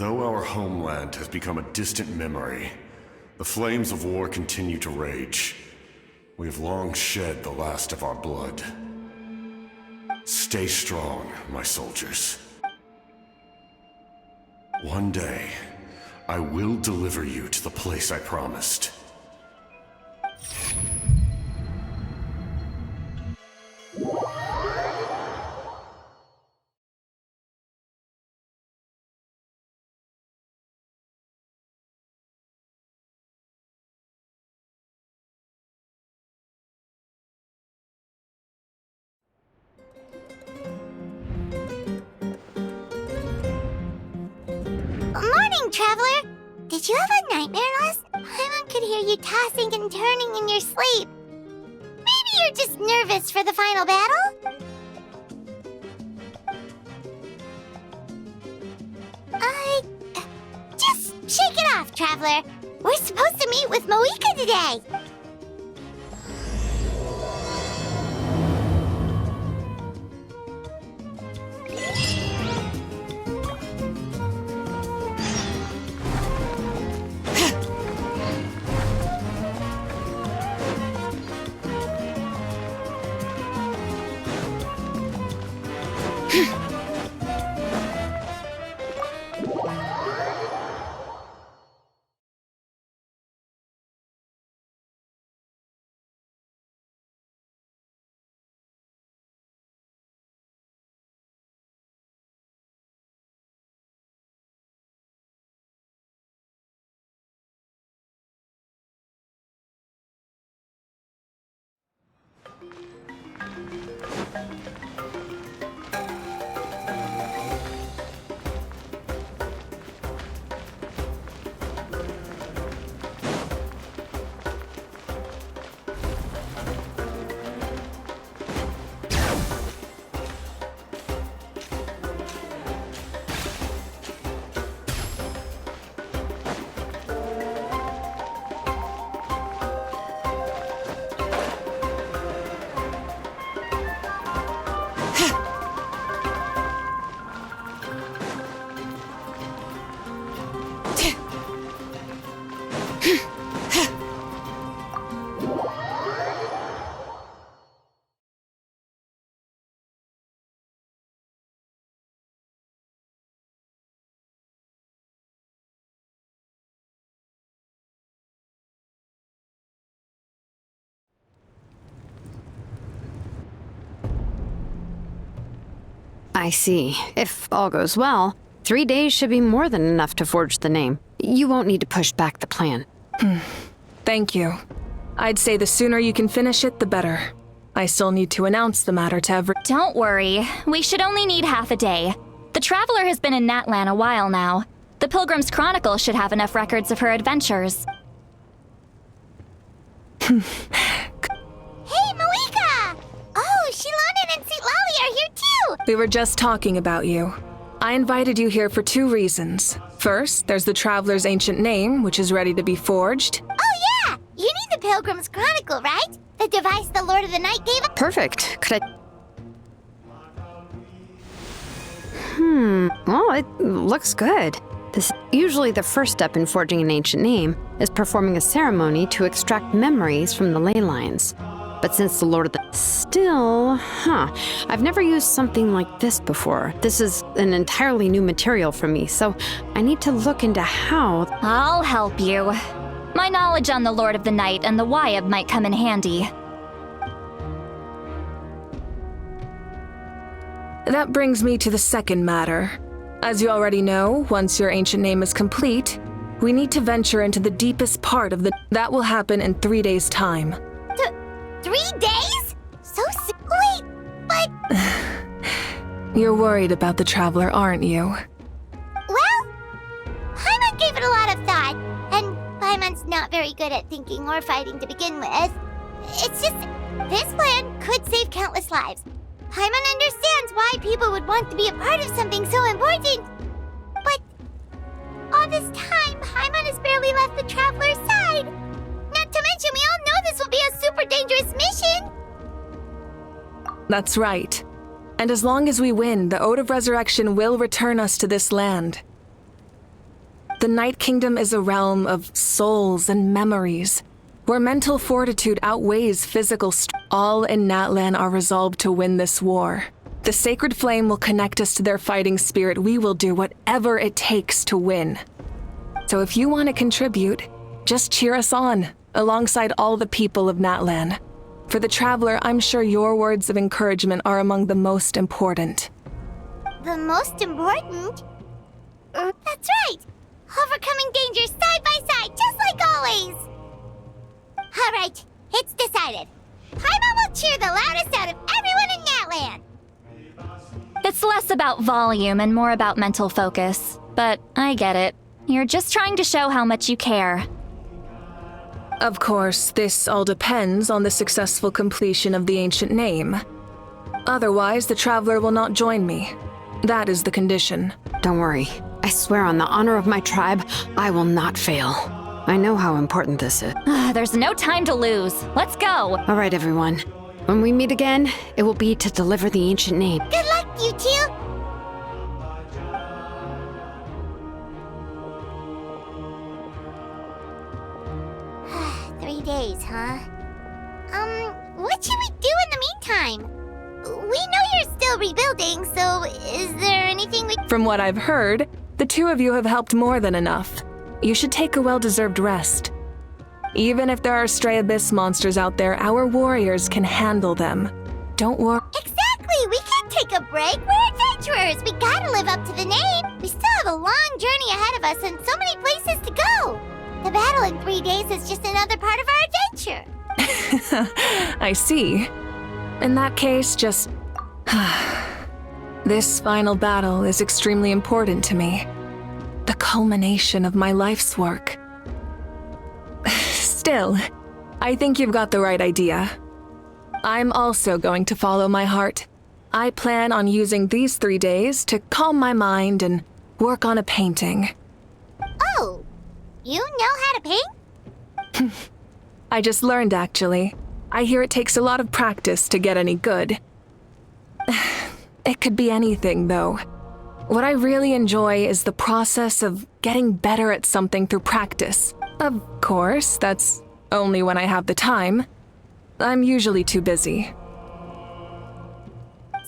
Though our homeland has become a distant memory, the flames of war continue to rage. We have long shed the last of our blood. Stay strong, my soldiers. One day, I will deliver you to the place I promised. Morning, Traveler! Did you have a nightmare last? Paimon could hear you tossing and turning in your sleep. Maybe you're just nervous for the final battle? Just shake it off, Traveler. We're supposed to meet with Moika today. I see. If all goes well, 3 days should be more than enough to forge the name. You won't need to push back the plan. Thank you. I'd say the sooner you can finish it, the better. I still need to announce the matter to every— Don't worry. We should only need half a day. The Traveler has been in Natlan a while now. The Pilgrim's Chronicle should have enough records of her adventures. Hey, Moika! Oh, Shilonen and St. Lolly are here too! We were just talking about you. I invited you here for 2 reasons. First, there's the Traveler's ancient name, which is ready to be forged. Oh yeah! You need the Pilgrim's Chronicle, right? The device the Lord of the Night gave us? Perfect. Could I... Well, it looks good. Usually the first step in forging an ancient name is performing a ceremony to extract memories from the ley lines. But since the Lord of the... Still, I've never used something like this before. This is an entirely new material for me, so I need to look into how... I'll help you. My knowledge on the Lord of the Night and the Wyab might come in handy. That brings me to the second matter. As you already know, once your ancient name is complete, we need to venture into the deepest part of the... That will happen in 3 days' time. 3 days? So soon? Wait, but... You're worried about the Traveler, aren't you? Well, Paimon gave it a lot of thought, and Paimon's not very good at thinking or fighting to begin with. It's just, this plan could save countless lives. Paimon understands why people would want to be a part of something so important. But all this time, Paimon has barely left the Traveler's side. Not to mention, we all know this will be a super dangerous mission. That's right. And as long as we win, the Ode of Resurrection will return us to this land. The Night Kingdom is a realm of souls and memories, where mental fortitude outweighs physical strength. All in Natlan are resolved to win this war. The Sacred Flame will connect us to their fighting spirit. We will do whatever it takes to win. So if you want to contribute, just cheer us on, alongside all the people of Natlan. For the Traveler, I'm sure your words of encouragement are among the most important. The most important? That's right! Overcoming dangers side by side, just like always! Alright, it's decided. Paimon will cheer the loudest out of everyone in Natlan! It's less about volume and more about mental focus. But I get it. You're just trying to show how much you care. Of course, this all depends on the successful completion of the ancient name. Otherwise, the Traveler will not join me. That is the condition. Don't worry. I swear on the honor of my tribe, I will not fail. I know how important this is. There's no time to lose. Let's go! All right, everyone. When we meet again, it will be to deliver the ancient name. Good luck, you two! 3 days, huh? What should we do in the meantime? We know you're still rebuilding, so is there anything we... From what I've heard, the two of you have helped more than enough. You should take a well-deserved rest. Even if there are stray abyss monsters out there, our warriors can handle them. Don't worry. Exactly! We can't take a break! We're adventurers! We gotta live up to the name! We still have a long journey ahead of us and so many places to go! The battle in 3 days is just another part of our adventure! I see. In that case, just... This final battle is extremely important to me. The culmination of my life's work. Still, I think you've got the right idea. I'm also going to follow my heart. I plan on using these 3 days to calm my mind and work on a painting. Oh! You know how to paint? I just learned, actually. I hear it takes a lot of practice to get any good. It could be anything, though. What I really enjoy is the process of getting better at something through practice. Of course, that's only when I have the time. I'm usually too busy.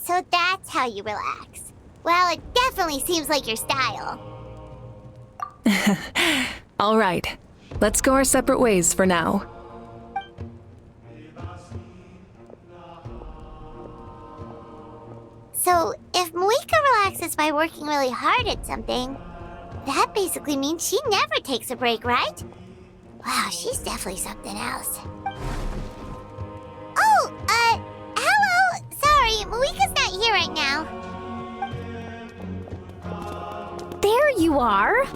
So that's how you relax. Well, it definitely seems like your style. All right, let's go our separate ways for now. So, if Moika relaxes by working really hard at something, that basically means she never takes a break, right? Wow, she's definitely something else. Oh, hello! Sorry, Moika's not here right now. There you are!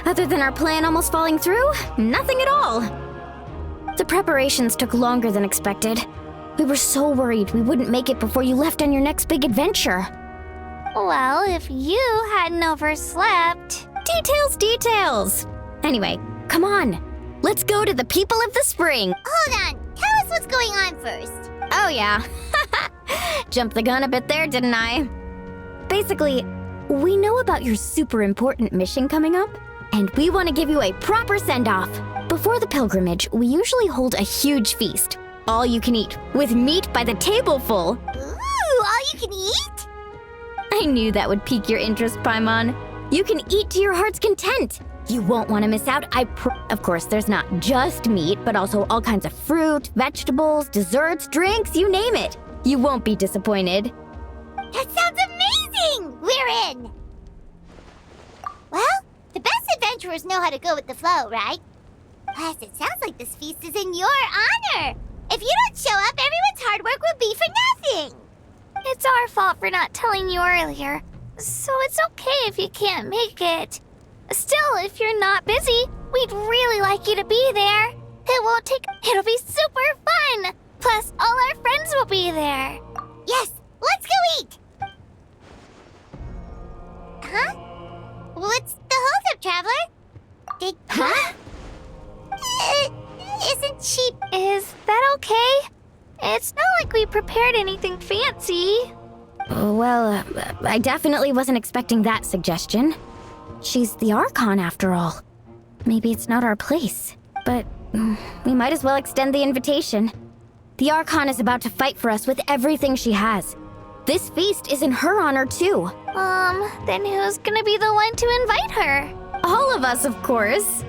Other than our plan almost falling through, nothing at all. The preparations took longer than expected. We were so worried we wouldn't make it before you left on your next big adventure. Well, if you hadn't overslept... Details! Anyway, come on. Let's go to the people of the spring. Hold on, tell us what's going on first. Oh yeah. Jumped the gun a bit there, didn't I? Basically, we know about your super important mission coming up, and we want to give you a proper send-off. Before the pilgrimage, we usually hold a huge feast. All you can eat, with meat by the tableful. Ooh, all you can eat? I knew that would pique your interest, Paimon. You can eat to your heart's content. You won't want to miss out, Of course, there's not just meat, but also all kinds of fruit, vegetables, desserts, drinks, you name it. You won't be disappointed. That sounds amazing! We're in! Well, the best adventurers know how to go with the flow, right? Plus, it sounds like this feast is in your honor! If you don't show up, everyone's hard work will be for nothing! It's our fault for not telling you earlier, so it's okay if you can't make it. Still, if you're not busy, we'd really like you to be there. It'll be super fun! Plus, all our friends will be there. Yes, let's go eat! Huh? What's the holdup, Traveler? Huh? Isn't she... Is that okay? It's not like we prepared anything fancy. Well, I definitely wasn't expecting that suggestion. She's the Archon after all. Maybe it's not our place, but we might as well extend the invitation. The Archon is about to fight for us with everything she has. This feast is in her honor too. Then who's gonna be the one to invite her? All of us, of course.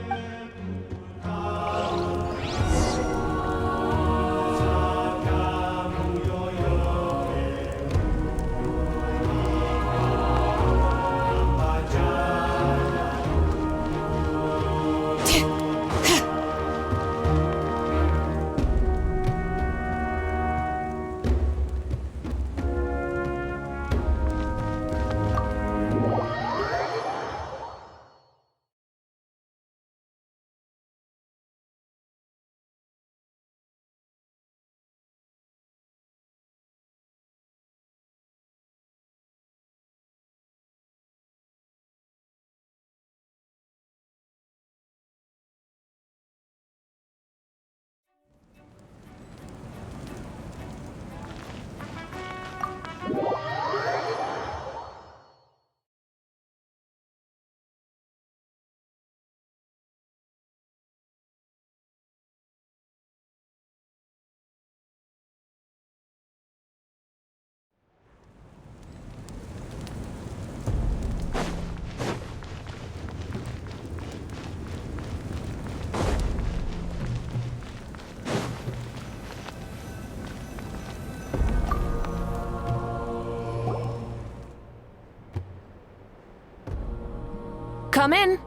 Come in.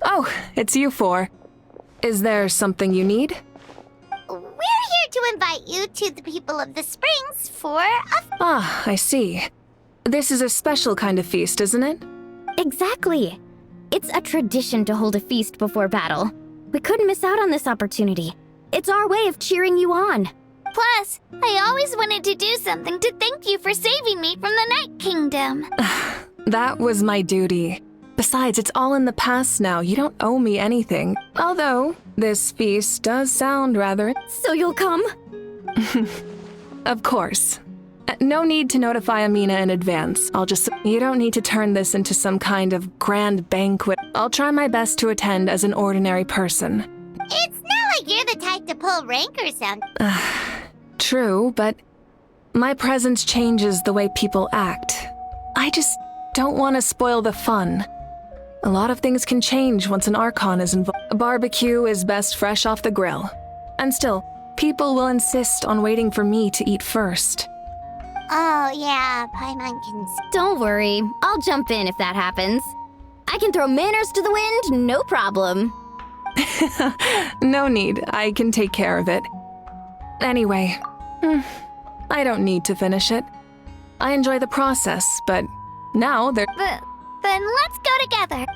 Oh, it's you four. Is there something you need? We're here to invite you to the people of the Springs for a Ah, I see. This is a special kind of feast, isn't it? Exactly. It's a tradition to hold a feast before battle. We couldn't miss out on this opportunity. It's our way of cheering you on. Plus, I always wanted to do something to thank you for saving me from the Night Kingdom. That was my duty. Besides, it's all in the past now. You don't owe me anything. Although, this feast does sound rather... So you'll come? Of course. No need to notify Amina in advance. I'll just... You don't need to turn this into some kind of grand banquet. I'll try my best to attend as an ordinary person. It's not like you're the type to pull rank or something. True, but my presence changes the way people act. I just don't want to spoil the fun. A lot of things can change once an Archon is involved. A barbecue is best fresh off the grill. And still, people will insist on waiting for me to eat first. Oh, yeah, Paimon can... Don't worry. I'll jump in if that happens. I can throw manners to the wind, no problem. No need. I can take care of it. Anyway, I don't need to finish it. I enjoy the process, but now they're... Then let's go together.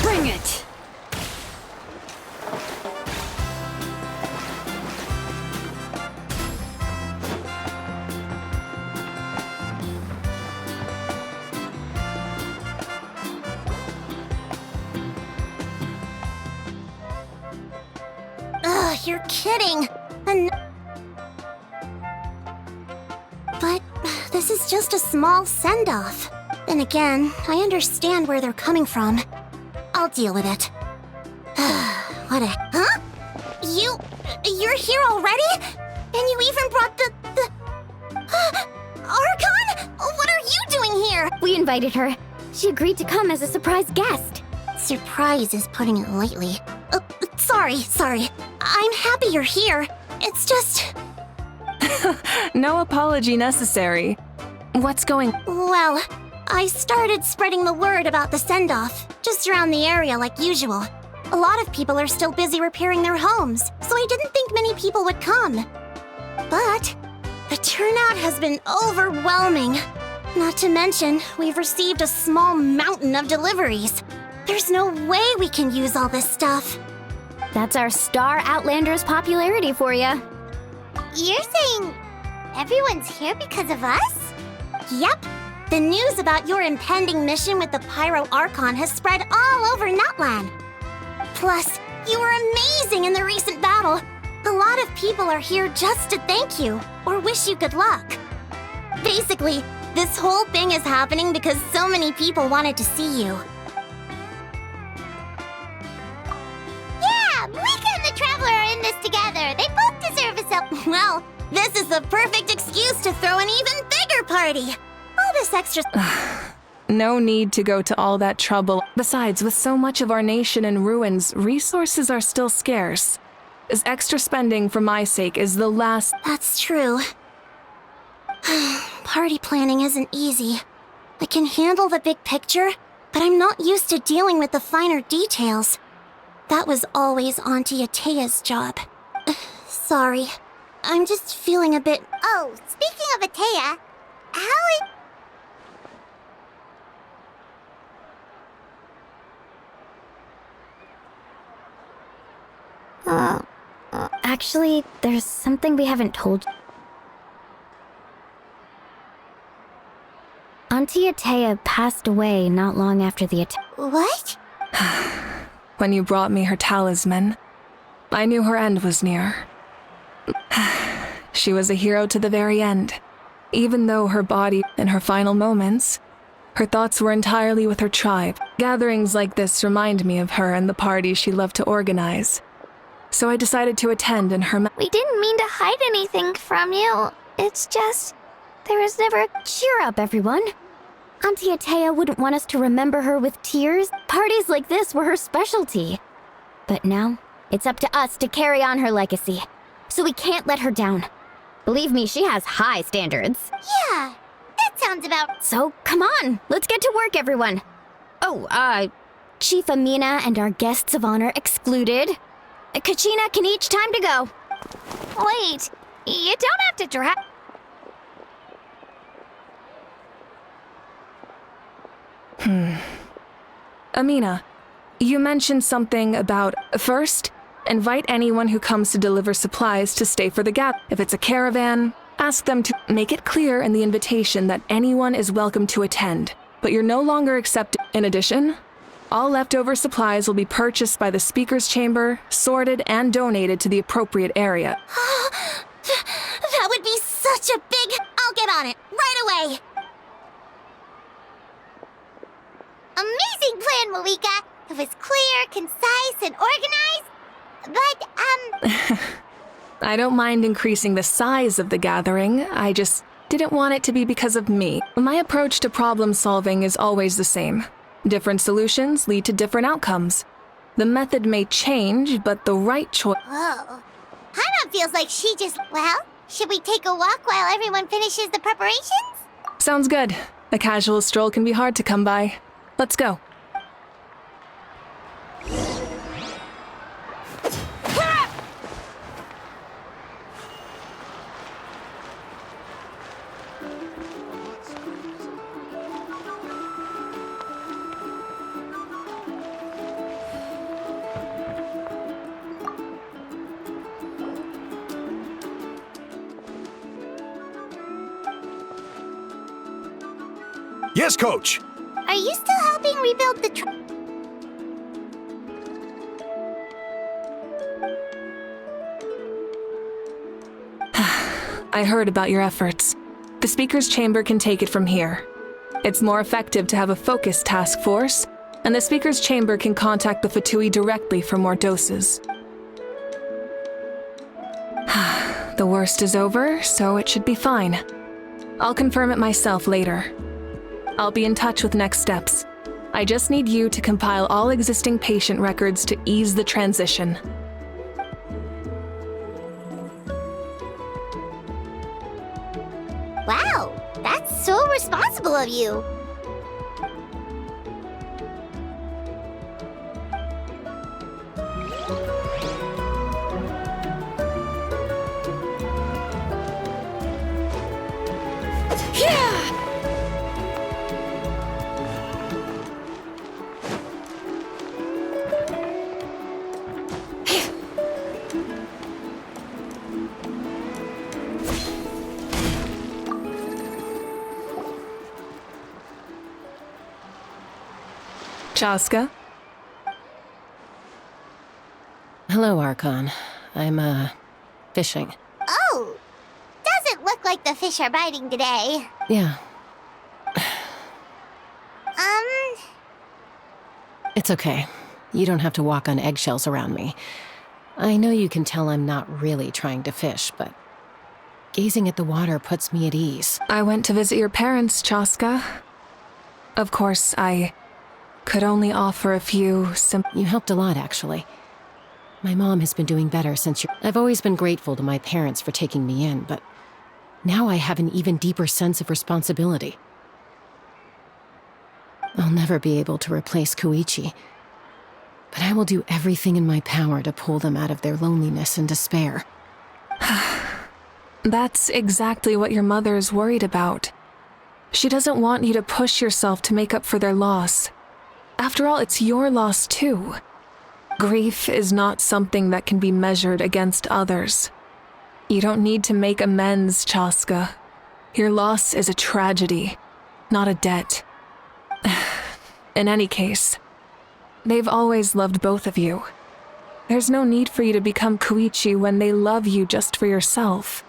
Bring it! Ugh, you're kidding. But this is just a small send-off. Then again, I understand where they're coming from. I'll deal with it. What a... Huh? You're here already? And you even brought the... Archon? What are you doing here? We invited her. She agreed to come as a surprise guest. Surprise is putting it lightly. Sorry. I'm happy you're here. It's just... No apology necessary. What's going... Well, I started spreading the word about the send-off, just around the area like usual. A lot of people are still busy repairing their homes, so I didn't think many people would come. But the turnout has been overwhelming. Not to mention, we've received a small mountain of deliveries. There's no way we can use all this stuff. That's our Star Outlander's popularity for you. You're saying everyone's here because of us? Yep. The news about your impending mission with the Pyro Archon has spread all over Nutland. Plus, you were amazing in the recent battle. A lot of people are here just to thank you or wish you good luck. Basically, this whole thing is happening because so many people wanted to see you. Yeah, Malika and the Traveler are in this together. They both deserve a Well, this is the perfect excuse to throw an even bigger party. All this extra... No need to go to all that trouble. Besides, with so much of our nation in ruins, resources are still scarce. This extra spending for my sake is the last... That's true. Party planning isn't easy. I can handle the big picture, but I'm not used to dealing with the finer details. That was always Auntie Atea's job. Sorry. I'm just feeling a bit... Oh, speaking of Atea, Actually, there's something we haven't told you. Auntie Atea passed away not long after the attack. What? When you brought me her talisman, I knew her end was near. She was a hero to the very end. Even though her body, in her final moments, her thoughts were entirely with her tribe. Gatherings like this remind me of her and the parties she loved to organize. So I decided to attend in her... We didn't mean to hide anything from you. It's just... there was never... Cheer up, everyone. Auntie Atea wouldn't want us to remember her with tears. Parties like this were her specialty. But now, it's up to us to carry on her legacy. So we can't let her down. Believe me, she has high standards. Yeah, that sounds about... So, come on, let's get to work, everyone. Oh, Chief Amina and our guests of honor excluded. Kachina can each time to go. Wait, you don't have to drag... Amina, you mentioned something about... First, invite anyone who comes to deliver supplies to stay for the gather. If it's a caravan, ask them to make it clear in the invitation that anyone is welcome to attend, but you're no longer accepted. In addition, all leftover supplies will be purchased by the Speaker's Chamber, sorted, and donated to the appropriate area. That would be such a big... I'll get on it, right away! Amazing plan, Malika! It was clear, concise, and organized. But, I don't mind increasing the size of the gathering, I just didn't want it to be because of me. My approach to problem solving is always the same. Different solutions lead to different outcomes. The method may change, but the right choice... Whoa. Hana feels like she just... Well, should we take a walk while everyone finishes the preparations? Sounds good. A casual stroll can be hard to come by. Let's go. Yes, Coach! Are you still helping rebuild the I heard about your efforts. The Speaker's Chamber can take it from here. It's more effective to have a focused task force, and the Speaker's Chamber can contact the Fatui directly for more doses. The worst is over, so it should be fine. I'll confirm it myself later. I'll be in touch with next steps. I just need you to compile all existing patient records to ease the transition. Wow, that's so responsible of you. Chaska? Hello, Archon. I'm, fishing. Oh, doesn't look like the fish are biting today. Yeah, it's okay. You don't have to walk on eggshells around me. I know you can tell I'm not really trying to fish, but gazing at the water puts me at ease. I went to visit your parents, Chaska. Of course, I could only offer a few You helped a lot, actually. My mom has been doing better since I've always been grateful to my parents for taking me in, but now I have an even deeper sense of responsibility. I'll never be able to replace Koichi, but I will do everything in my power to pull them out of their loneliness and despair. That's exactly what your mother is worried about. She doesn't want you to push yourself to make up for their loss. After all, it's your loss too. Grief is not something that can be measured against others. You don't need to make amends, Chaska. Your loss is a tragedy, not a debt. In any case, they've always loved both of you. There's no need for you to become Koichi when they love you just for yourself.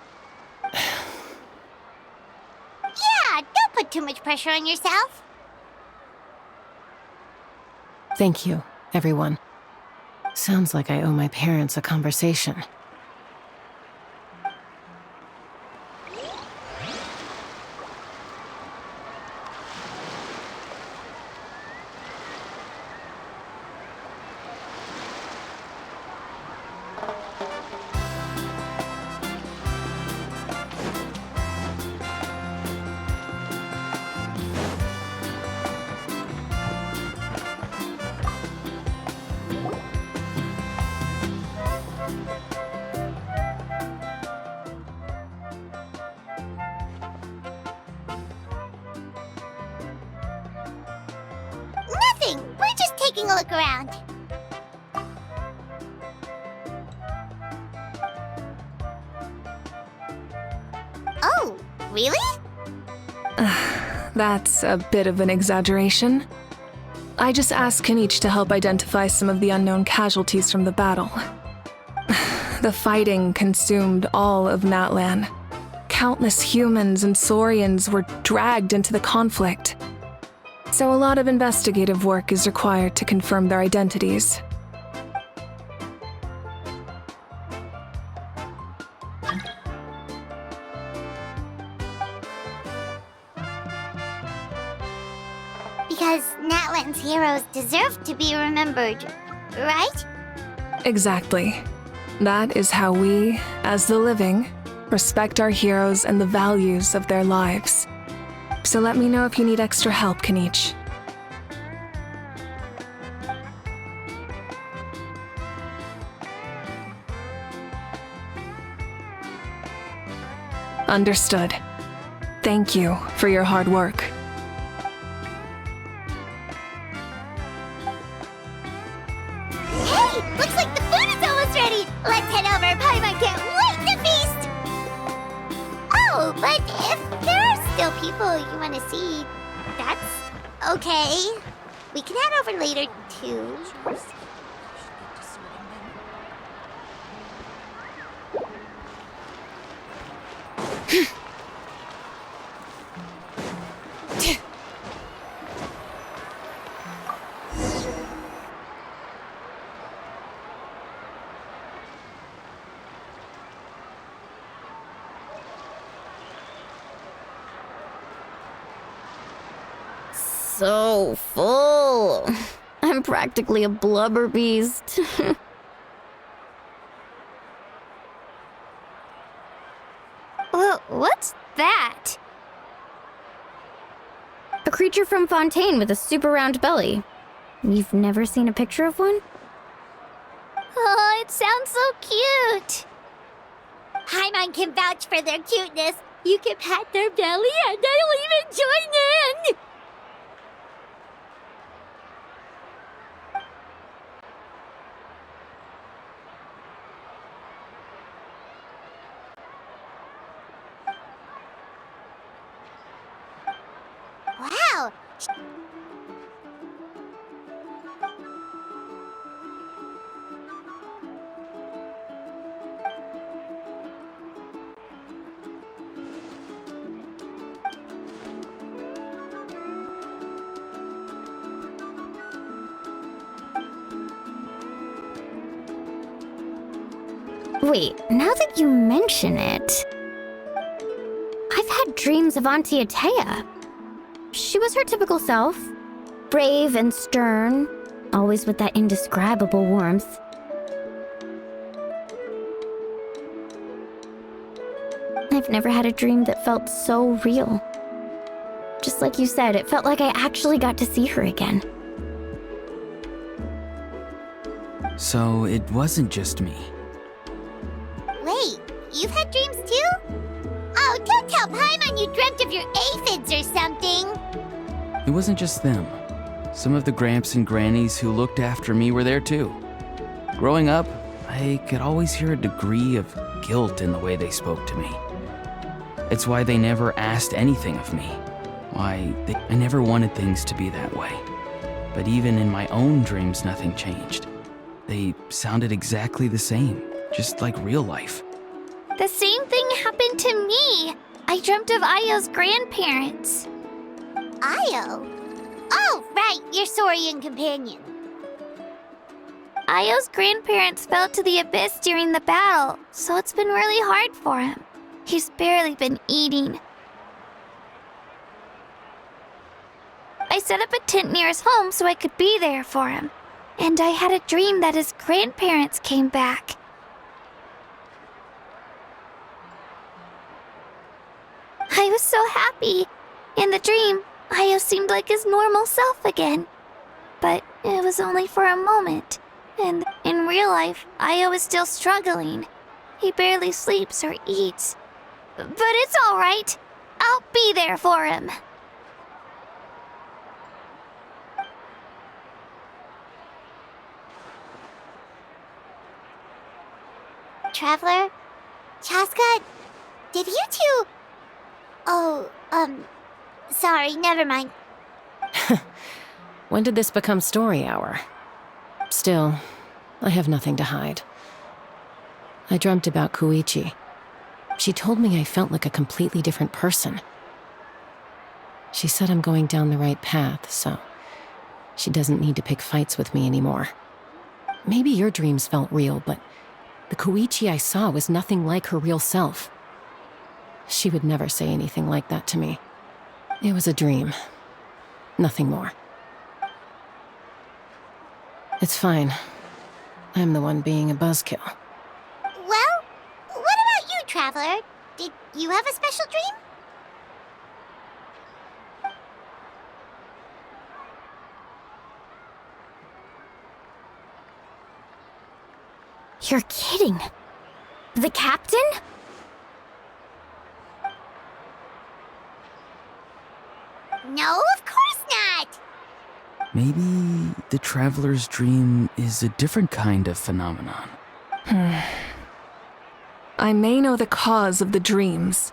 Yeah, don't put too much pressure on yourself. Thank you, everyone. Sounds like I owe my parents a conversation. Nothing. We're just taking a look around. Oh, really? That's a bit of an exaggeration. I just asked Kenichi to help identify some of the unknown casualties from the battle. The fighting consumed all of Natlan. Countless humans and Saurians were dragged into the conflict. So a lot of investigative work is required to confirm their identities. Because Natlan's heroes deserve to be remembered, right? Exactly. That is how we, as the living, respect our heroes and the values of their lives. So let me know if you need extra help, Kenichi. Understood. Thank you for your hard work. Hey, looks like the food is almost ready. Let's head over. Paimon can't wait to feast. Oh, but if there are still people you want to see, that's okay. We can head over later too. so full. I'm practically a blubber beast. What's that? A creature from Fontaine with a super round belly. You've never seen a picture of one? Oh, it sounds so cute. Paimon can vouch for their cuteness. You can pat their belly and I'll even join in. Wow. Wait, now that you mention it, I've had dreams of Auntie Atea. She was her typical self, brave and stern, always with that indescribable warmth. I've never had a dream that felt so real. Just like you said, it felt like I actually got to see her again. So it wasn't just me. Wait, you've had dreams too? Oh, don't tell Paimon you dreamt of your aphids or something. It wasn't just them. Some of the Gramps and Grannies who looked after me were there too. Growing up, I could always hear a degree of guilt in the way they spoke to me. It's why they never asked anything of me. I never wanted things to be that way. But even in my own dreams, nothing changed. They sounded exactly the same, just like real life. The same thing happened to me. I dreamt of Io's grandparents. Io? Oh, right, your Saurian companion. Io's grandparents fell to the abyss during the battle, so it's been really hard for him. He's barely been eating. I set up a tent near his home so I could be there for him. And I had a dream that his grandparents came back. I was so happy. In the dream, Io seemed like his normal self again. But it was only for a moment. And in real life, Io is still struggling. He barely sleeps or eats. But it's all right. I'll be there for him. Traveler? Chaska? Did you two... Oh, sorry, never mind. When did this become story hour? Still, I have nothing to hide. I dreamt about Koichi. She told me I felt like a completely different person. She said I'm going down the right path, so she doesn't need to pick fights with me anymore. Maybe your dreams felt real, but the Koichi I saw was nothing like her real self. She would never say anything like that to me. It was a dream. Nothing more. It's fine. I'm the one being a buzzkill. Well, what about you, Traveler? Did you have a special dream? You're kidding. The captain? No, of course not! Maybe the Traveler's dream is a different kind of phenomenon. I may know the cause of the dreams.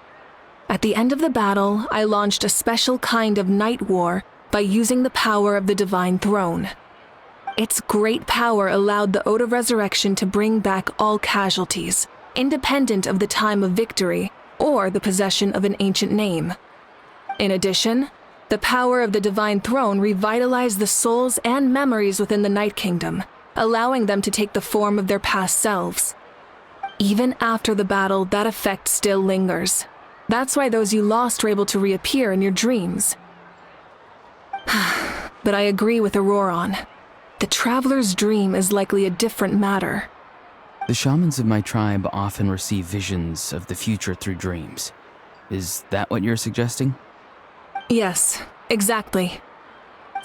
At the end of the battle, I launched a special kind of night war by using the power of the Divine Throne. Its great power allowed the Ode of Resurrection to bring back all casualties, independent of the time of victory or the possession of an ancient name. In addition, the power of the Divine Throne revitalized the souls and memories within the Night Kingdom, allowing them to take the form of their past selves. Even after the battle, that effect still lingers. That's why those you lost were able to reappear in your dreams. But I agree with Auroron. The traveler's dream is likely a different matter. The shamans of my tribe often receive visions of the future through dreams. Is that what you're suggesting? Yes, exactly.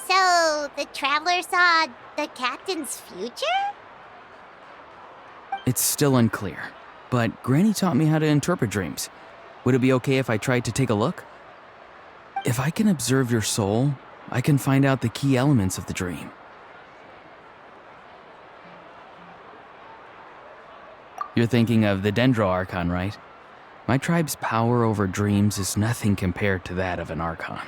So, the traveler saw the captain's future? It's still unclear, but Granny taught me how to interpret dreams. Would it be okay if I tried to take a look? If I can observe your soul, I can find out the key elements of the dream. You're thinking of the Dendro Archon, right? My tribe's power over dreams is nothing compared to that of an Archon.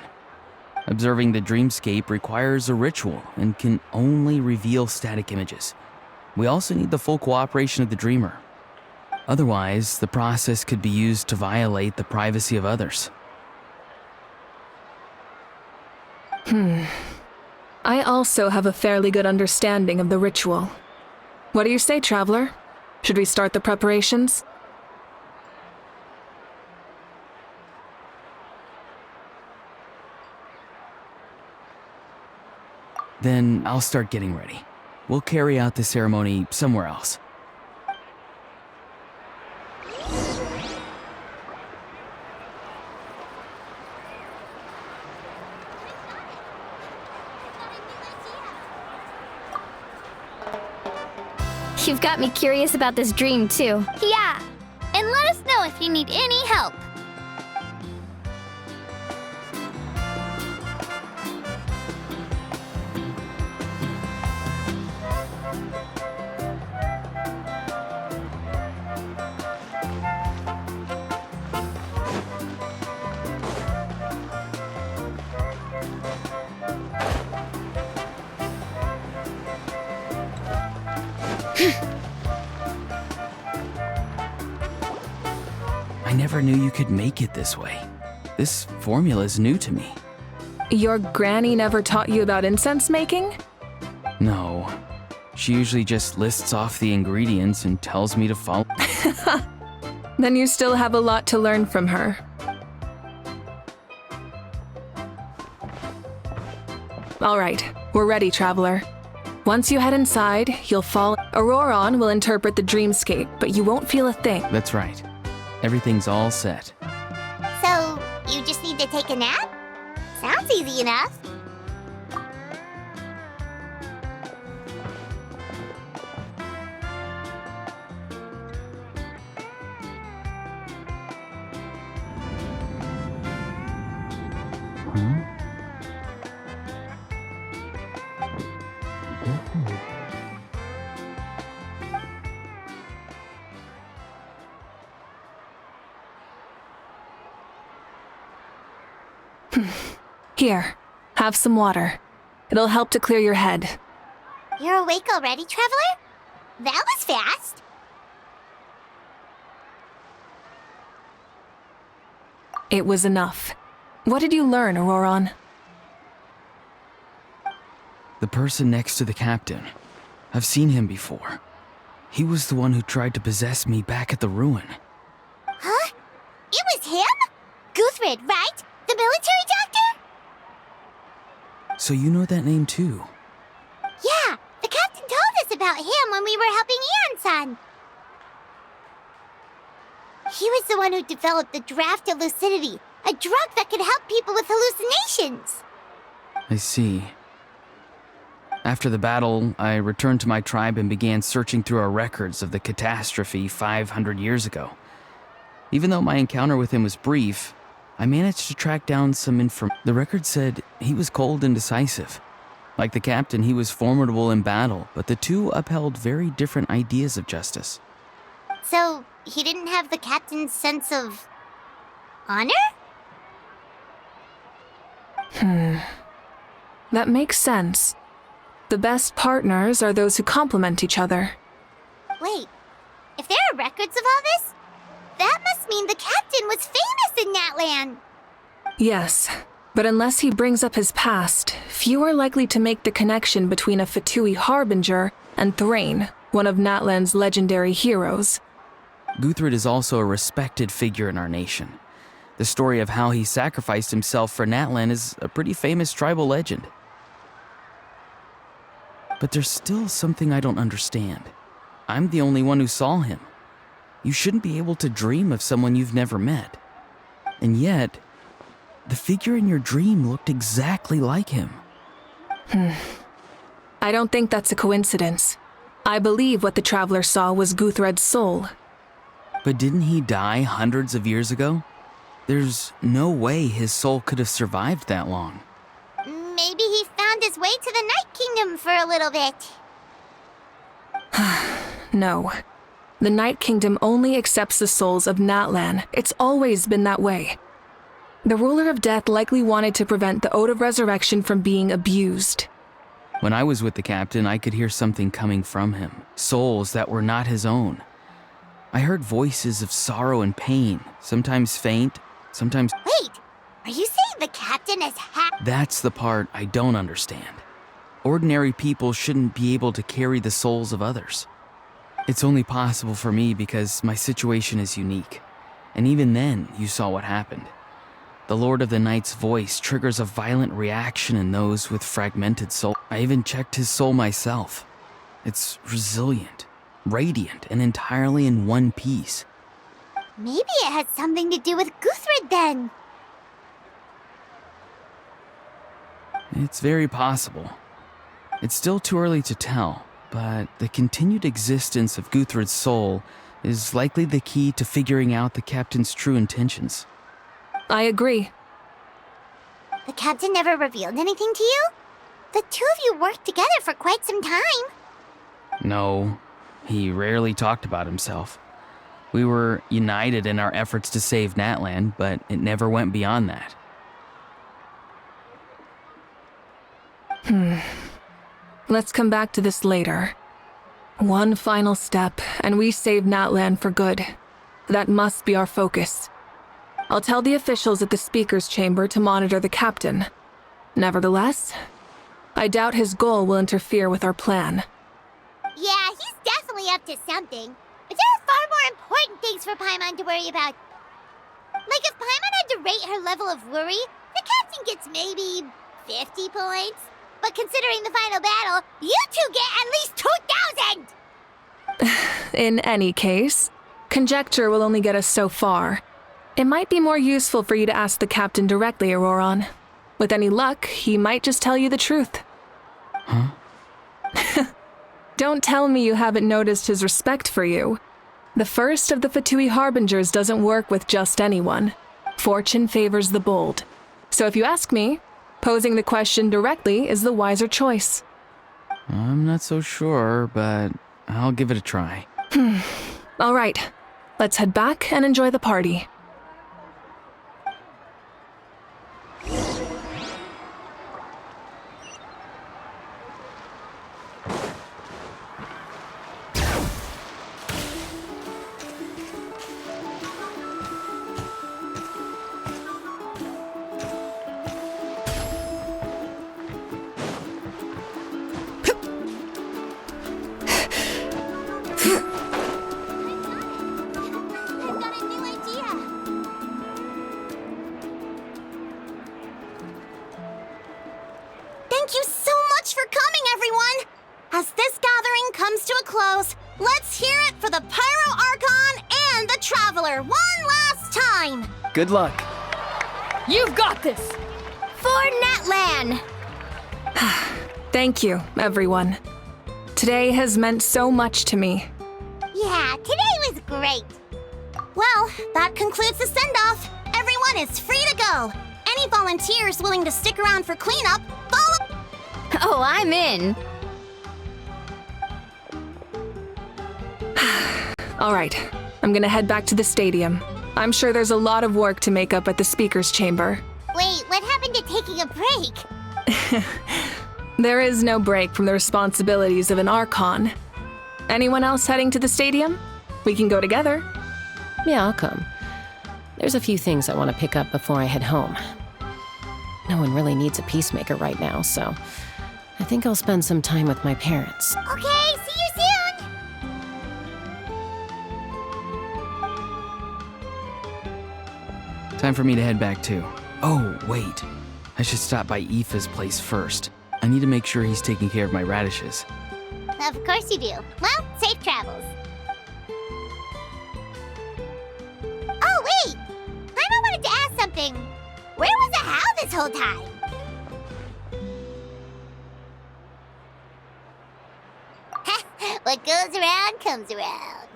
Observing the dreamscape requires a ritual and can only reveal static images. We also need the full cooperation of the dreamer. Otherwise, the process could be used to violate the privacy of others. I also have a fairly good understanding of the ritual. What do you say, Traveler? Should we start the preparations? Then I'll start getting ready. We'll carry out the ceremony somewhere else. You've got me curious about this dream, too. Yeah. And let us know if you need any help. I never knew you could make it this way. This formula is new to me. Your granny never taught you about incense making? No. She usually just lists off the ingredients and tells me to follow. Then you still have a lot to learn from her. All right, we're ready, Traveler. Once you head inside, you'll fall. Auroron will interpret the dreamscape, but you won't feel a thing. That's right. Everything's all set. So, you just need to take a nap? Sounds easy enough. Here, have some water. It'll help to clear your head. You're awake already, Traveler? That was fast. It was enough. What did you learn, Auroron? The person next to the captain. I've seen him before. He was the one who tried to possess me back at the ruin. Huh? It was him? Guthrid, right? The military doctor? So you know that name too? Yeah, the captain told us about him when we were helping Eon-san. He was the one who developed the Draft of Lucidity, a drug that could help people with hallucinations. I see. After the battle, I returned to my tribe and began searching through our records of the catastrophe 500 years ago. Even though my encounter with him was brief, I managed to track down some information. The record said he was cold and decisive. Like the captain, he was formidable in battle, but the two upheld very different ideas of justice. So, he didn't have the captain's sense of honor? That makes sense. The best partners are those who complement each other. Wait, if there are records of all this, that must mean the captain was famous in Natlan. Yes, but unless he brings up his past, few are likely to make the connection between a Fatui harbinger and Thrain, one of Natlan's legendary heroes. Guthrid is also a respected figure in our nation. The story of how he sacrificed himself for Natlan is a pretty famous tribal legend. But there's still something I don't understand. I'm the only one who saw him. You shouldn't be able to dream of someone you've never met. And yet, the figure in your dream looked exactly like him. I don't think that's a coincidence. I believe what the traveler saw was Guthred's soul. But didn't he die hundreds of years ago? There's no way his soul could have survived that long. Maybe he found his way to the Night Kingdom for a little bit. No. The Night Kingdom only accepts the souls of Natlan. It's always been that way. The ruler of death likely wanted to prevent the Ode of Resurrection from being abused. When I was with the captain, I could hear something coming from him. Souls that were not his own. I heard voices of sorrow and pain, sometimes faint, sometimes... Wait, are you saying the captain is That's the part I don't understand. Ordinary people shouldn't be able to carry the souls of others. It's only possible for me because my situation is unique. And even then, you saw what happened. The Lord of the Night's voice triggers a violent reaction in those with fragmented soul. I even checked his soul myself. It's resilient, radiant, and entirely in one piece. Maybe it had something to do with Guthred then. It's very possible. It's still too early to tell, but the continued existence of Guthred's soul is likely the key to figuring out the captain's true intentions. I agree. The captain never revealed anything to you? The two of you worked together for quite some time. No, he rarely talked about himself. We were united in our efforts to save Natlan, but it never went beyond that. Let's come back to this later. One final step, and we save Natlan for good. That must be our focus. I'll tell the officials at the speaker's chamber to monitor the captain. Nevertheless, I doubt his goal will interfere with our plan. Yeah, he's definitely up to something. But there are far more important things for Paimon to worry about. Like if Paimon had to rate her level of worry, the captain gets maybe 50 points. But considering the final battle, you two get at least 2,000! In any case, conjecture will only get us so far. It might be more useful for you to ask the captain directly, Auroron. With any luck, he might just tell you the truth. Huh? Don't tell me you haven't noticed his respect for you. The first of the Fatui Harbingers doesn't work with just anyone. Fortune favors the bold. So if you ask me, posing the question directly is the wiser choice. I'm not so sure, but I'll give it a try. All right, let's head back and enjoy the party. I've got a new idea. Thank you so much for coming, everyone! As this gathering comes to a close, let's hear it for the Pyro Archon and the Traveler one last time! Good luck. You've got this! For Natlan! Thank you, everyone. Today has meant so much to me. Yeah, today was great. Well, that concludes the send-off. Everyone is free to go. Any volunteers willing to stick around for cleanup, follow... Oh, I'm in. All right, I'm gonna head back to the stadium. I'm sure there's a lot of work to make up at the speaker's chamber. Wait, what happened to taking a break? There is no break from the responsibilities of an Archon. Anyone else heading to the stadium? We can go together. Yeah, I'll come. There's a few things I want to pick up before I head home. No one really needs a peacemaker right now, so I think I'll spend some time with my parents. Okay, see you soon! Time for me to head back too. Oh, wait. I should stop by Aoife's place first. I need to make sure he's taking care of my radishes. Of course you do. Well, safe travels. Oh, wait! I wanted to ask something. Where was the Hal this whole time? What goes around comes around.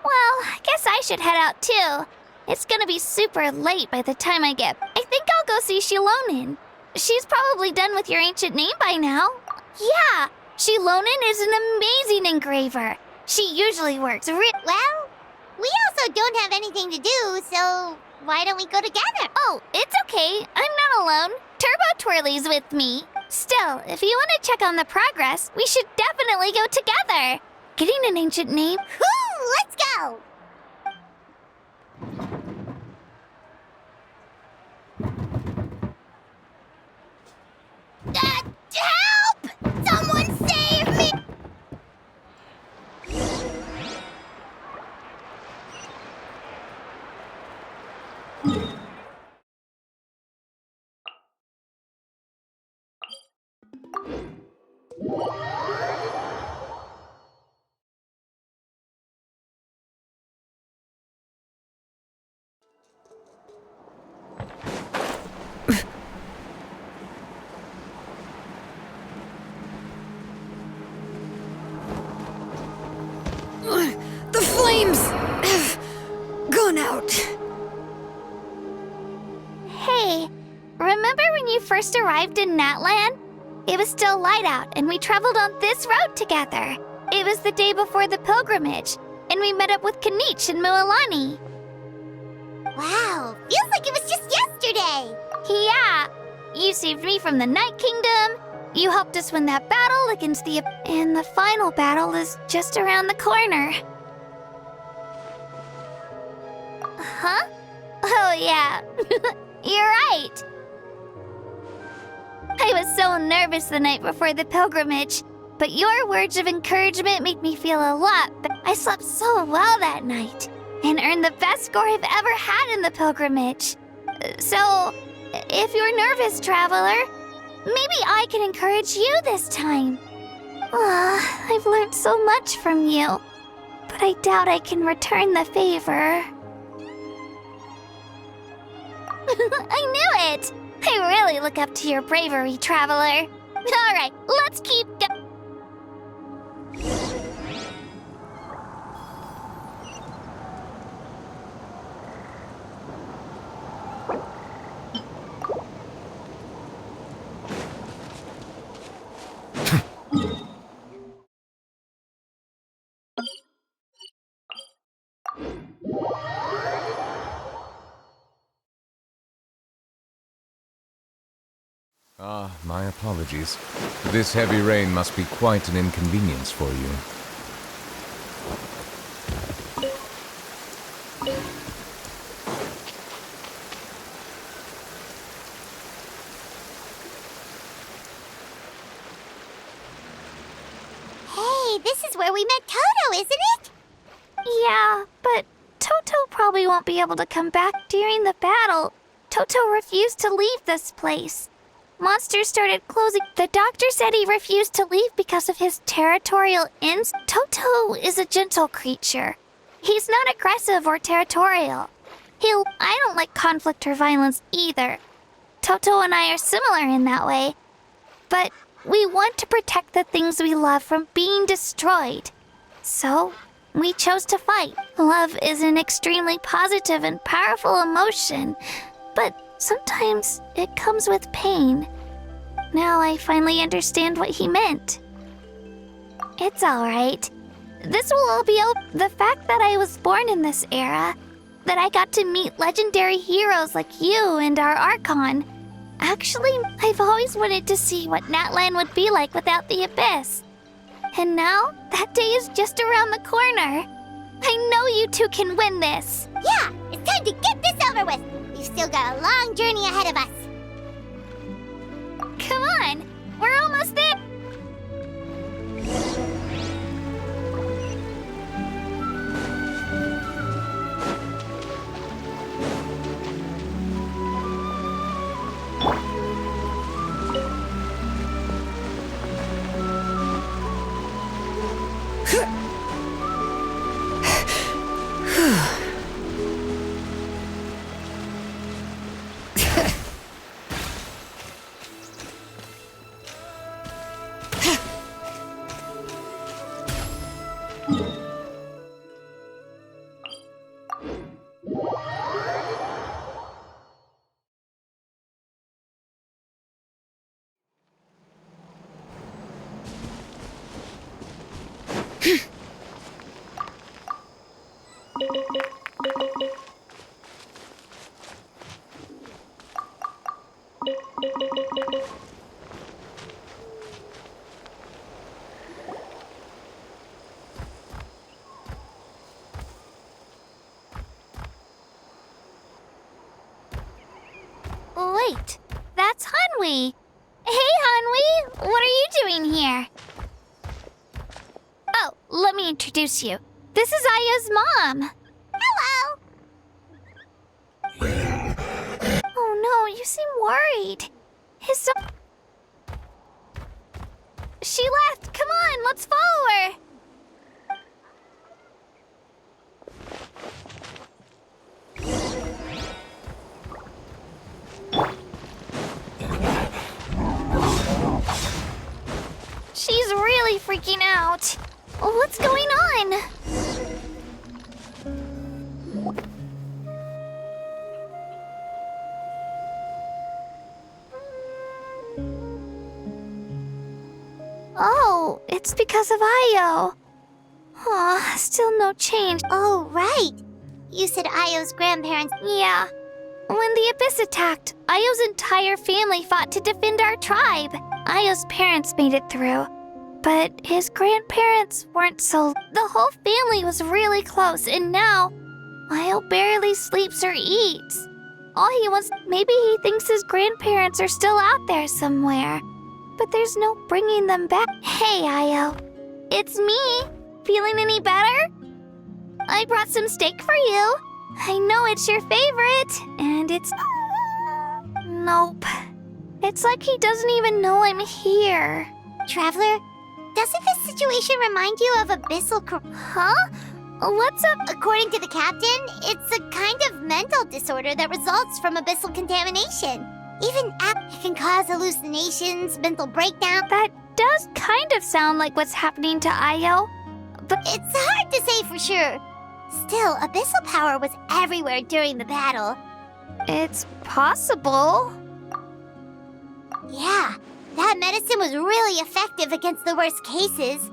Well, I guess I should head out too. It's gonna be super late by the time I think I'll go see Shilonin. She's probably done with your ancient name by now. Yeah, Shilonin is an amazing engraver. She usually works Well, we also don't have anything to do, so why don't we go together? Oh, it's okay. I'm not alone. Turbo Twirly's with me. Still, if you want to check on the progress, we should definitely go together. Getting an ancient name? Whoo, let's go! Help! Someone save me! The flames have gone out. Hey, remember when you first arrived in Natlan? It was still light out, and we traveled on this road together. It was the day before the pilgrimage, and we met up with Kanich and Mualani. Wow, feels like it was just yesterday. Yeah, you saved me from the Night Kingdom. You helped us win that battle against and the final battle is just around the corner. Huh? Oh, yeah. You're right. I was so nervous the night before the pilgrimage, but your words of encouragement made me feel a lot better. I slept so well that night and earned the best score I've ever had in the pilgrimage. So, if you're nervous, traveler, maybe I can encourage you this time. I've learned so much from you, but I doubt I can return the favor. I knew it! I really look up to your bravery, traveler. All right, let's keep going. My apologies. This heavy rain must be quite an inconvenience for you. Hey, this is where we met Toto, isn't it? Yeah, but Toto probably won't be able to come back during the battle. Toto refused to leave this place. Monsters started closing. The doctor said he refused to leave because of his territorial Toto is a gentle creature. He's not aggressive or territorial. I don't like conflict or violence either. Toto and I are similar in that way. But we want to protect the things we love from being destroyed. So, we chose to fight. Love is an extremely positive and powerful emotion, but sometimes it comes with pain. Now I finally understand what he meant. It's alright. This will all be the fact that I was born in this era, that I got to meet legendary heroes like you and our Archon. Actually, I've always wanted to see what Natlan would be like without the Abyss. And now, that day is just around the corner. I know you two can win this. Yeah, it's time to get this over with. We've still got a long journey ahead of us. Come on, we're almost there. Wait, that's Hanwi. Hey, Hanwi, what are you doing here? Oh, let me introduce you. This is Aya's mom. Hello! Oh no, you seem worried. She left. Come on, let's follow her. She's really freaking out. What's going on? Oh, it's because of Io. Aw, still no change. Oh, right. You said Io's grandparents. Yeah. When the Abyss attacked, Io's entire family fought to defend our tribe. Io's parents made it through, but his grandparents weren't so... The whole family was really close, and now Io barely sleeps or eats. All he wants... Maybe he thinks his grandparents are still out there somewhere, but there's no bringing them back. Hey, Io. It's me. Feeling any better? I brought some steak for you. I know it's your favorite, and it's... Nope. It's like he doesn't even know I'm here. Traveler, doesn't this situation remind you of abyssal... Huh? What's up? According to the captain, it's a kind of mental disorder that results from abyssal contamination. Even it can cause hallucinations, mental breakdown. That does kind of sound like what's happening to Io, but it's hard to say for sure. Still, abyssal power was everywhere during the battle. It's possible. Yeah, that medicine was really effective against the worst cases.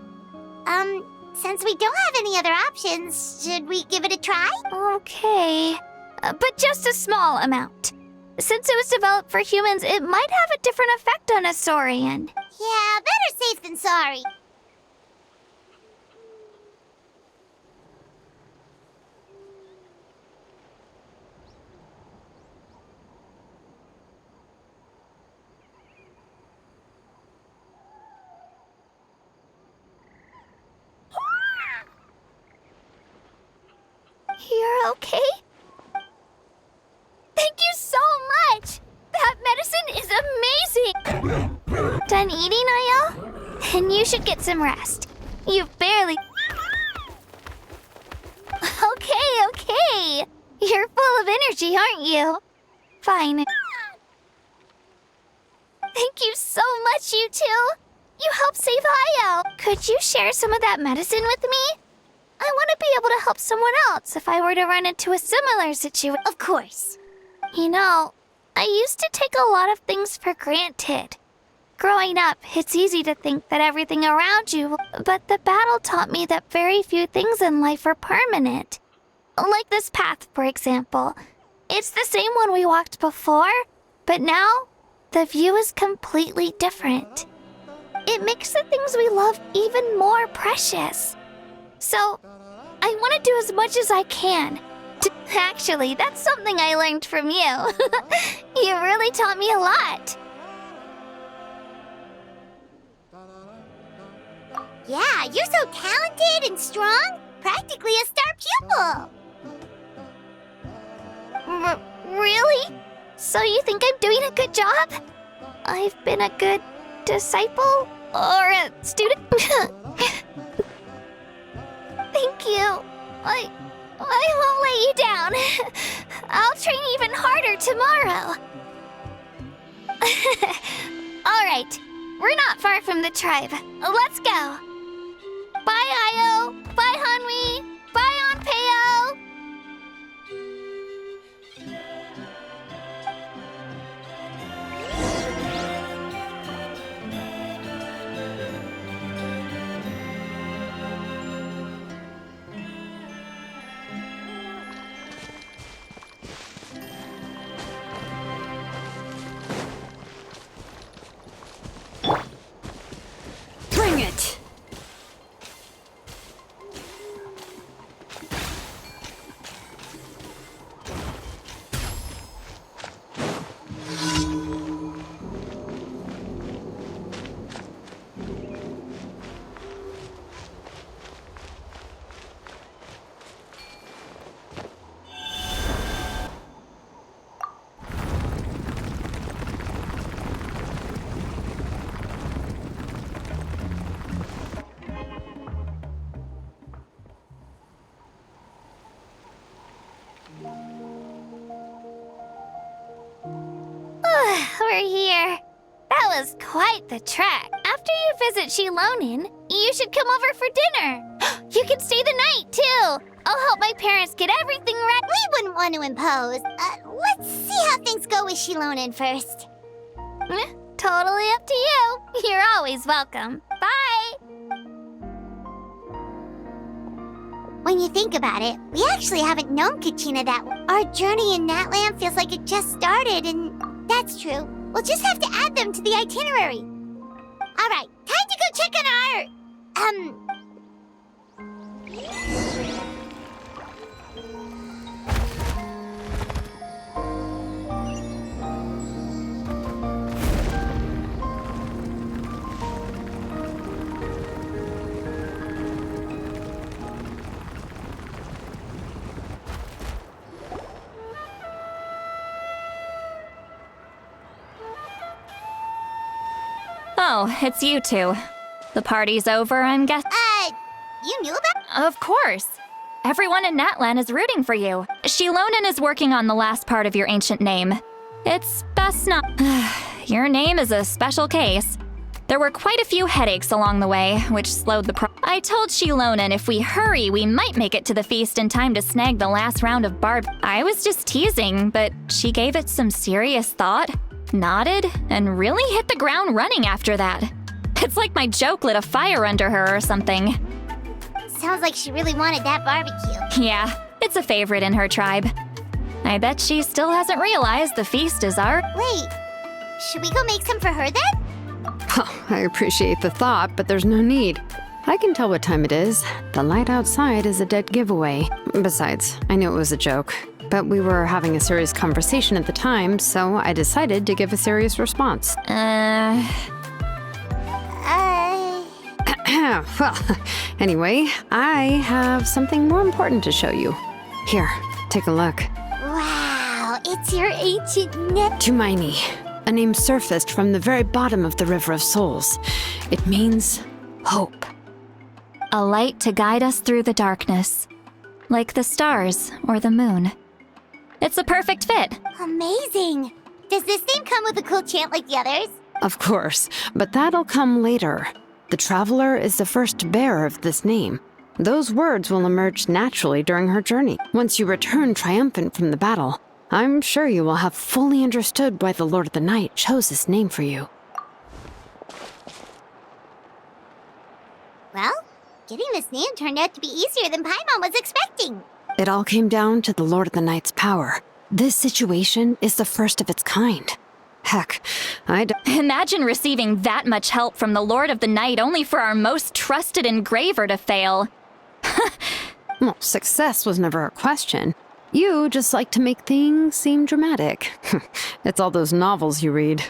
Since we don't have any other options, should we give it a try? Okay, but just a small amount. Since it was developed for humans, it might have a different effect on a Saurian. Yeah, better safe than sorry. You're okay? Thank you so much! That medicine is amazing! Done eating, Io? Then you should get some rest. You've barely... Okay. You're full of energy, aren't you? Fine. Thank you so much, you two! You helped save Io! Could you share some of that medicine with me? I want to be able to help someone else if I were to run into a similar situation. Of course. You know, I used to take a lot of things for granted. Growing up, it's easy to think that everything around you, but the battle taught me that very few things in life are permanent. Like this path, for example. It's the same one we walked before, but now the view is completely different. It makes the things we love even more precious. So, I want to do as much as I can. Actually, that's something I learned from you. You really taught me a lot. Yeah, you're so talented and strong. Practically a star pupil. Really? So you think I'm doing a good job? I've been a good disciple? Or a student? Thank you. I won't let you down. I'll train even harder tomorrow. Alright, we're not far from the tribe. Let's go. Bye, Io. Bye, Hanwi. Bye, Onpeo. Bring it! We're here. That was quite the trek. After you visit Shilonin, you should come over for dinner. You can stay the night, too. I'll help my parents get everything ready. We wouldn't want to impose. Let's see how things go with Shilonin first. Totally up to you. You're always welcome. Bye. When you think about it, we actually haven't known Kachina that well. Our journey in Natlan feels like it just started, and that's true. We'll just have to add them to the itinerary. All right, time to go check on our... Oh, it's you two. The party's over, I'm guessing. You knew about... Of course. Everyone in Natlan is rooting for you. Shilonin is working on the last part of your ancient name. It's best not... Your name is a special case. There were quite a few headaches along the way, which slowed the I told Shilonin if we hurry, we might make it to the feast in time to snag the last round of barb. I was just teasing, but she gave it some serious thought, nodded, and really hit the ground running after that. It's like my joke lit a fire under her or something. Sounds like she really wanted that barbecue. Yeah, it's a favorite in her tribe. I bet she still hasn't realized the feast is our... Wait, should we go make some for her then? Oh, I appreciate the thought, but there's no need. I can tell what time it is. The light outside is a dead giveaway. Besides, I knew it was a joke, but we were having a serious conversation at the time, so I decided to give a serious response. Well, anyway, I have something more important to show you. Here, take a look. Wow, it's your ancient net. Tumaini, a name surfaced from the very bottom of the River of Souls. It means hope. A light to guide us through the darkness, like the stars or the moon. It's a perfect fit. Amazing. Does this name come with a cool chant like the others? Of course, but that'll come later. The Traveler is the first bearer of this name. Those words will emerge naturally during her journey. Once you return triumphant from the battle, I'm sure you will have fully understood why the Lord of the Night chose this name for you. Well, getting this name turned out to be easier than Paimon was expecting. It all came down to the Lord of the Night's power. This situation is the first of its kind. Heck, Imagine receiving that much help from the Lord of the Night only for our most trusted engraver to fail. Well, success was never a question. You just like to make things seem dramatic. It's all those novels you read.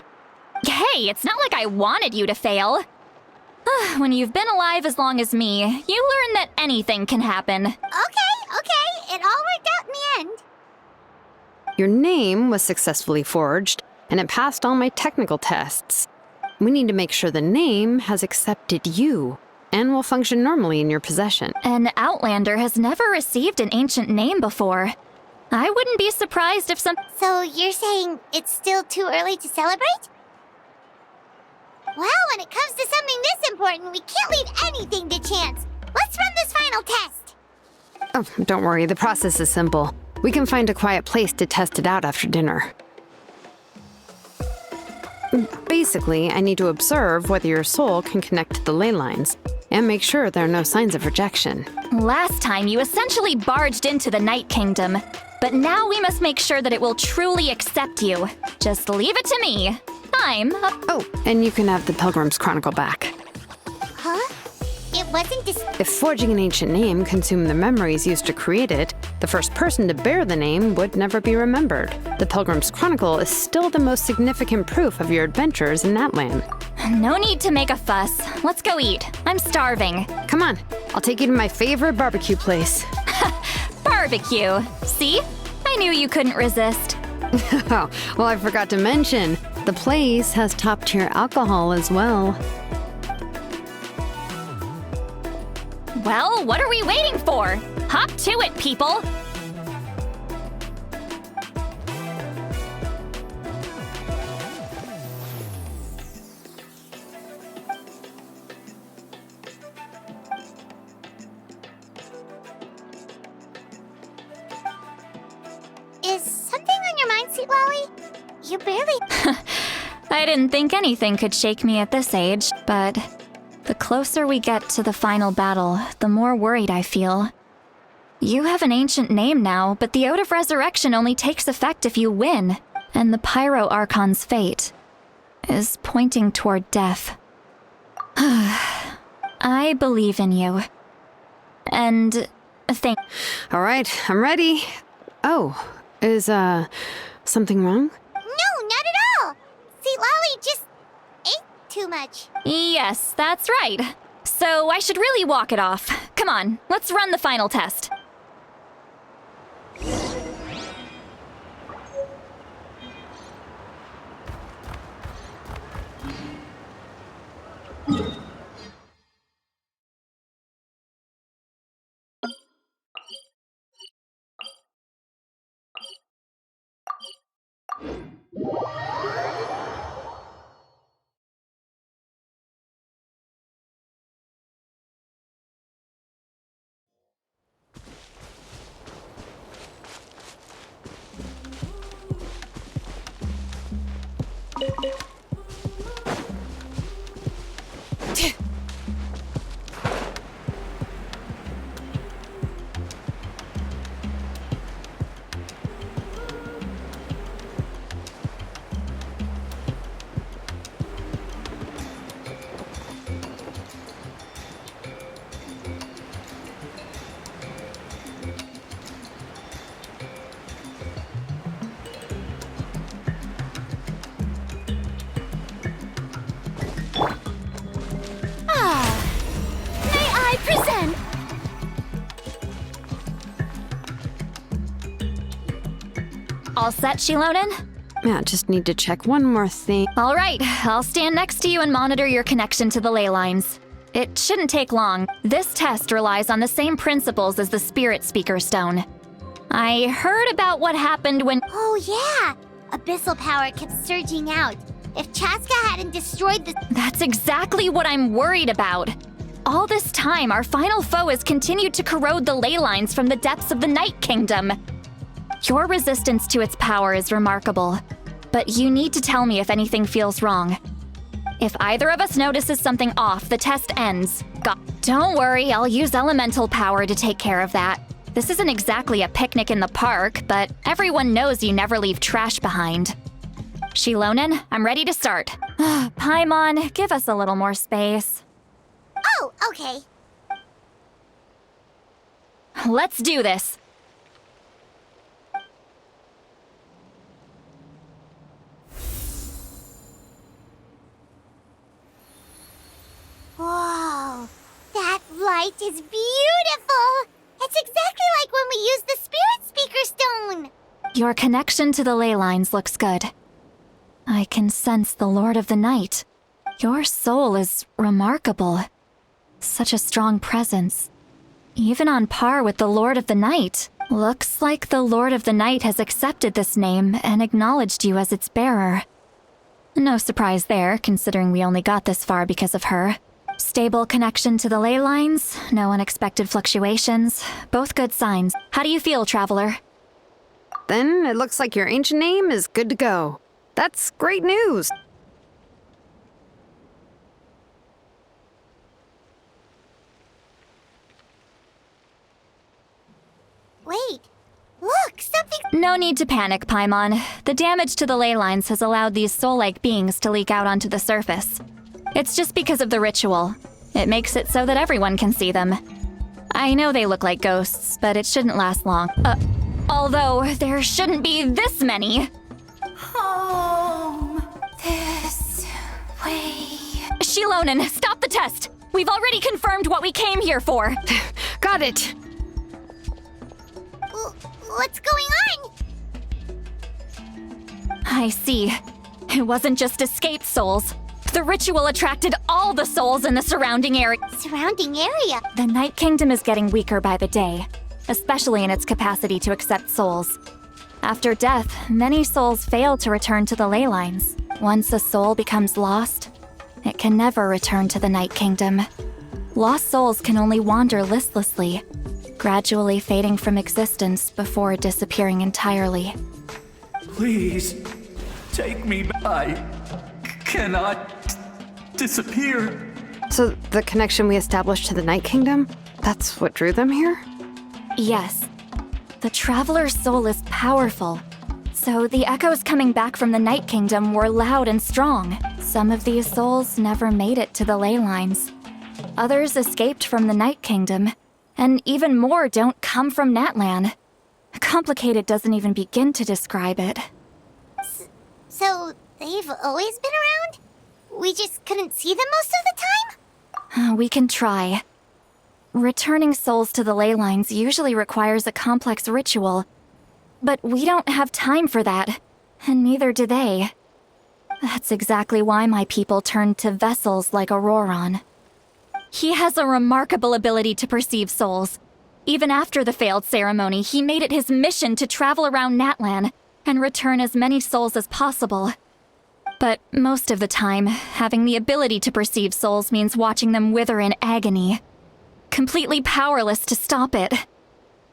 Hey, it's not like I wanted you to fail. When you've been alive as long as me, you learn that anything can happen. Okay. It all worked out in the end. Your name was successfully forged, and it passed all my technical tests. We need to make sure the name has accepted you and will function normally in your possession. An Outlander has never received an ancient name before. I wouldn't be surprised if some. So you're saying it's still too early to celebrate? Well, when it comes to something this important, we can't leave anything to chance. Let's run this final test. Oh, don't worry, the process is simple. We can find a quiet place to test it out after dinner. Basically, I need to observe whether your soul can connect to the ley lines and make sure there are no signs of rejection. Last time, you essentially barged into the Night Kingdom. But now we must make sure that it will truly accept you. Just leave it to me. Oh, and you can have the Pilgrim's Chronicle back. Huh? It wasn't just... If forging an ancient name consumed the memories used to create it, the first person to bear the name would never be remembered. The Pilgrim's Chronicle is still the most significant proof of your adventures in Natlan. No need to make a fuss. Let's go eat. I'm starving. Come on, I'll take you to my favorite barbecue place. Barbecue. See? I knew you couldn't resist. Oh, well, I forgot to mention, the place has top-tier alcohol as well. Well, what are we waiting for? Hop to it, people! Is something on your mind, Sweet Lolly? You barely... I didn't think anything could shake me at this age, but the closer we get to the final battle, the more worried I feel. You have an ancient name now, but the Oath of Resurrection only takes effect if you win, and the Pyro Archon's fate is pointing toward death. I believe in you. And All right, I'm ready. Oh, is, something wrong? No, not at all! Sweet Lolly just ate too much. Yes, that's right. So I should really walk it off. Come on, let's run the final test. May I present? All set, Shilonen? Yeah, just need to check one more thing. All right, I'll stand next to you and monitor your connection to the ley lines. It shouldn't take long. This test relies on the same principles as the Spirit Speaker Stone. I heard about what happened when— Oh yeah! Abyssal power kept surging out. If Chaska hadn't destroyed the... That's exactly what I'm worried about. All this time, our final foe has continued to corrode the ley lines from the depths of the Night Kingdom. Your resistance to its power is remarkable, but you need to tell me if anything feels wrong. If either of us notices something off, the test ends. Don't worry, I'll use elemental power to take care of that. This isn't exactly a picnic in the park, but everyone knows you never leave trash behind. Shilonen, I'm ready to start. Paimon, give us a little more space. Oh, okay. Let's do this. Whoa, that light is beautiful! It's exactly like when we used the Spirit Speaker Stone! Your connection to the ley lines looks good. I can sense the Lord of the Night. Your soul is remarkable. Such a strong presence. Even on par with the Lord of the Night. Looks like the Lord of the Night has accepted this name and acknowledged you as its bearer. No surprise there, considering we only got this far because of her. Stable connection to the ley lines, no unexpected fluctuations, both good signs. How do you feel, Traveler? Then it looks like your ancient name is good to go. That's great news. Wait, look, something... No need to panic, Paimon. The damage to the ley lines has allowed these soul-like beings to leak out onto the surface. It's just because of the ritual. It makes it so that everyone can see them. I know they look like ghosts, but it shouldn't last long. Although, there shouldn't be this many. Home. This way. Shilonen, stop the test! We've already confirmed what we came here for. Got it. What's going on? I see. It wasn't just escaped souls. The ritual attracted all the souls in the surrounding area. Surrounding area? The Night Kingdom is getting weaker by the day, especially in its capacity to accept souls. After death, many souls fail to return to the ley lines. Once a soul becomes lost, it can never return to the Night Kingdom. Lost souls can only wander listlessly, gradually fading from existence before disappearing entirely. Please, take me back. I cannot disappear. So the connection we established to the Night Kingdom, that's what drew them here? Yes. The Traveler's soul is powerful, so the echoes coming back from the Night Kingdom were loud and strong. Some of these souls never made it to the ley lines. Others escaped from the Night Kingdom, and even more don't come from Natlan. Complicated doesn't even begin to describe it. So, they've always been around? We just couldn't see them most of the time? We can try. Returning souls to the ley lines usually requires a complex ritual, but we don't have time for that, and neither do they. That's exactly why my people turned to vessels like Auroron. He has a remarkable ability to perceive souls. Even after the failed ceremony, he made it his mission to travel around Natlan and return as many souls as possible. But most of the time, having the ability to perceive souls means watching them wither in agony. Completely powerless to stop it.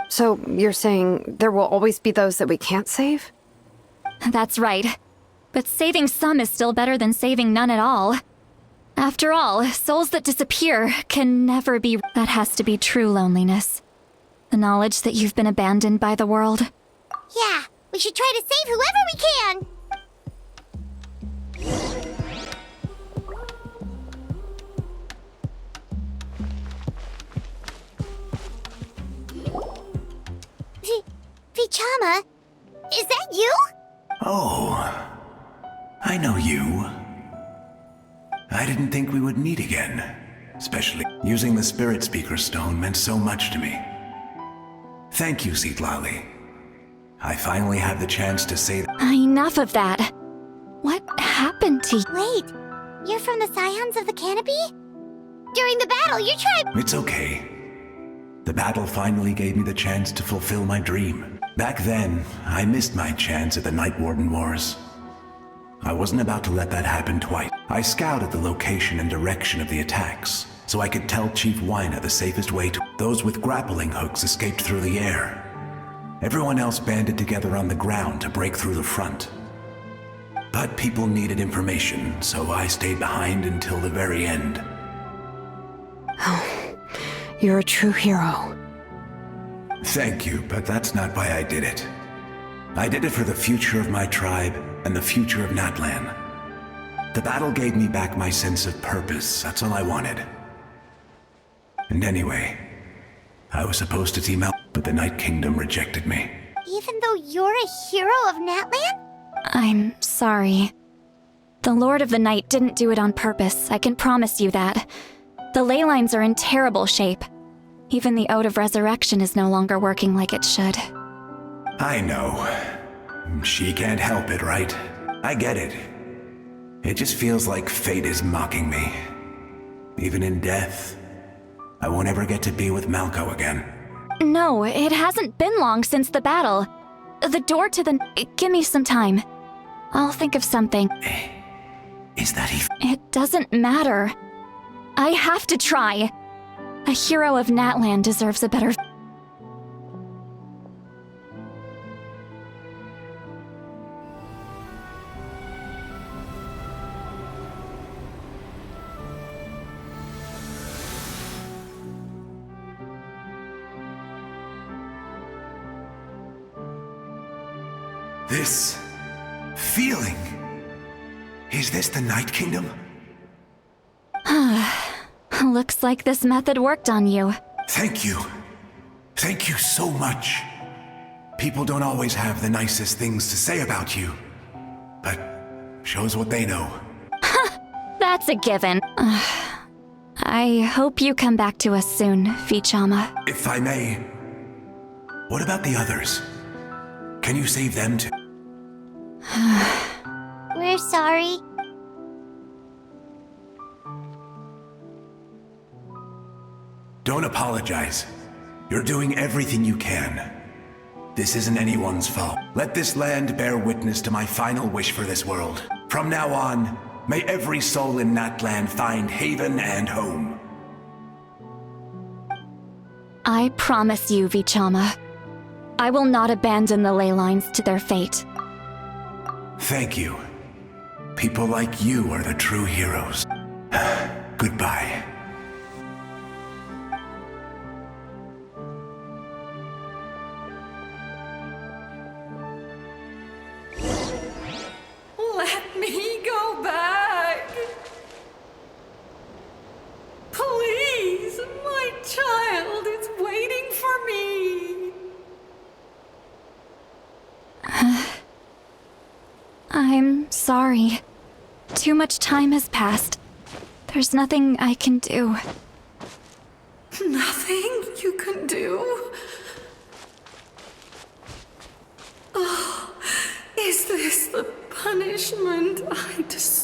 So you're saying there will always be those that we can't save? That's right. But saving some is still better than saving none at all. After all, souls that disappear can never be... That has to be true loneliness. The knowledge that you've been abandoned by the world. Yeah, we should try to save whoever we can! Vichama, is that you? Oh, I know you. I didn't think we would meet again. Especially using the Spirit Speaker Stone meant so much to me. Thank you, Citlali. I finally have the chance to say that. Enough of that. What happened to you? Wait, you're from the Scions of the Canopy? During the battle, you tried... It's okay. The battle finally gave me the chance to fulfill my dream. Back then, I missed my chance at the Night Warden Wars. I wasn't about to let that happen twice. I scouted the location and direction of the attacks, so I could tell Chief Wyna the safest way to... Those with grappling hooks escaped through the air. Everyone else banded together on the ground to break through the front. But people needed information, so I stayed behind until the very end. Oh, you're a true hero. Thank you, but that's not why I did it. I did it for the future of my tribe and the future of Natlan. The battle gave me back my sense of purpose, that's all I wanted. And anyway, I was supposed to team up, but the Night Kingdom rejected me. Even though you're a hero of Natlan? I'm sorry. The Lord of the Night didn't do it on purpose, I can promise you that. The ley lines are in terrible shape. Even the Ode of Resurrection is no longer working like it should. I know. She can't help it, right? I get it. It just feels like fate is mocking me. Even in death, I won't ever get to be with Malco again. No, it hasn't been long since the battle. The door to the... Give me some time. I'll think of something. Is that even... It doesn't matter. I have to try. A hero of Natlan deserves a better... This feeling. Is this the Night Kingdom? Looks like this method worked on you. Thank you. Thank you so much. People don't always have the nicest things to say about you, but shows what they know. That's a given. I hope you come back to us soon, Vichama. If I may, what about the others? Can you save them too? We're sorry. Don't apologize. You're doing everything you can. This isn't anyone's fault. Let this land bear witness to my final wish for this world. From now on, may every soul in Natlan find haven and home. I promise you, Vichama. I will not abandon the ley lines to their fate. Thank you. People like you are the true heroes. Goodbye. Let me go back. Please, my child is waiting for me. I'm sorry. Too much time has passed. There's nothing I can do. Nothing you can do? Oh, is this the punishment I deserve?